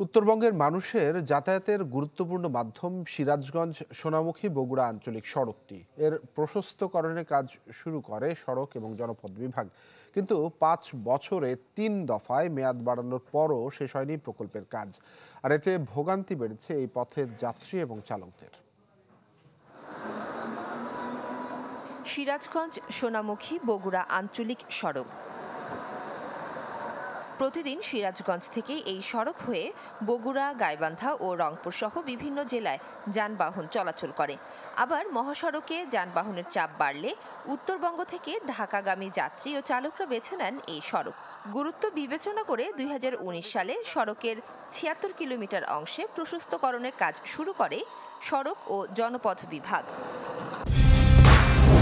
উত্তরবঙ্গের মানুষের যাতায়াতের গুরুত্বপূর্ণ মাধ্যম সিরাজগঞ্জ সোনামুখী বগুড়া আঞ্চলিক সড়কটি। এর প্রশস্তকরণের কাজ শুরু করে সড়ক এবং জনপথ বিভাগ, কিন্তু 5 বছরে 3 দফায় মেয়াদ বাড়ানোর পরও শেষ হয়নি প্রকল্পের কাজ। আর এতে ভোগান্তি বেড়েছে এই পথের যাত্রী এবং চালকদের। সিরাজগঞ্জ সোনামুখী বগুড়া আঞ্চলিক সড়ক। প্রতিদিন সিরাজগঞ্জ থেকে এই সড়ক হয়ে বগুড়া, গাইবান্ধা ও রংপুর সহ বিভিন্ন জেলায় যানবাহন চলাচল করে। আবার মহাসড়কে যানবাহনের চাপ বাড়লে উত্তরবঙ্গ থেকে ঢাকাগামী যাত্রী ও চালকরা বেছে নেন এই সড়ক। গুরুত্ব বিবেচনা করে 2019 সালে সড়কের 76 কিলোমিটার অংশে প্রশস্তকরণের কাজ শুরু করে সড়ক ও জনপথ বিভাগ।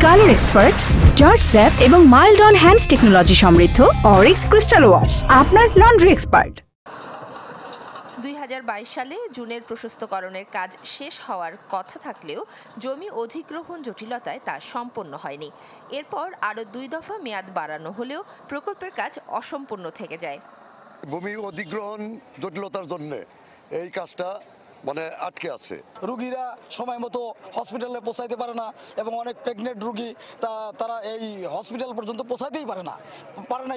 কালার এক্সপার্ট, জর্জ স্যাপ এবং মাইল্ড অন হ্যান্ডস টেকনোলজি সমৃদ্ধ অরিক্স ক্রিস্টাল ওয়াশ আপনার লন্ড্রি এক্সপার্ট। 2022 সালে জুনের প্রশস্তকরণের কাজ শেষ হওয়ার কথা থাকলেও জমি অধিগ্রহণ জটিলতায় তা সম্পন্ন হয়নি। এরপর আরও 2 দফা মেয়াদ বাড়ানো হলেও প্রকল্পের কাজ অসম্পূর্ণ থেকে যায়। ভূমি অধিগ্রহণ জটিলতার জন্য এই কাজটা আটকে আছে। রুগীরা সময় মতো হসপিটালে পৌঁছাইতে পারে না এবং অনেক প্রেগনেন্ট রুগী তারা এই হসপিটাল পর্যন্ত পৌঁছাইতেই পারে না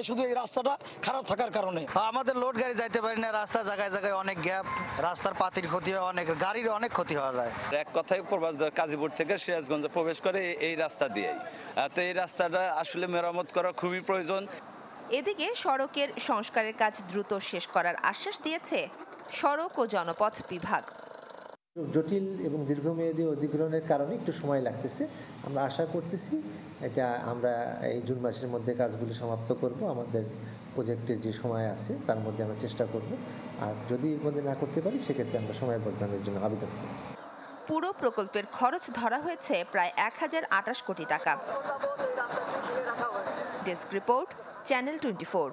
শুধু এই রাস্তাটা খারাপ থাকার কারণে। আমাদের লোড গাড়ি যাইতে পারি না, রাস্তা জায়গায় জায়গায় অনেক গ্যাপ, রাস্তার পাতির ক্ষতি হয়, অনেক গাড়ির অনেক ক্ষতি হওয়া যায়। এক কথায় প্রবাস কাজীপুর থেকে সিরাজগঞ্জে প্রবেশ করে এই রাস্তা দিয়েই। তো এই রাস্তাটা আসলে মেরামত করা খুবই প্রয়োজন। এদিকে সড়কের সংস্কারের কাজ দ্রুত শেষ করার আশ্বাস দিয়েছে সড়ক ও জনপথ বিভাগ। জটিল এবং দীর্ঘমেয়াদী অধিগ্রহণের কারণে একটু সময় লাগতেছে। আমরা আশা করতেছি এটা আমরা এই জুন মাসের মধ্যে কাজগুলি সমাপ্ত করব। আমাদের প্রজেক্টের যে সময় আছে তার মধ্যে আমরা চেষ্টা করব, আর যদি এর মধ্যে না করতে পারি সেক্ষেত্রে আমরা সময় বর্ধনের জন্য আবেদন করব। পুরো প্রকল্পের খরচ ধরা হয়েছে প্রায় 1028 কোটি টাকা। Desk report, channel 24।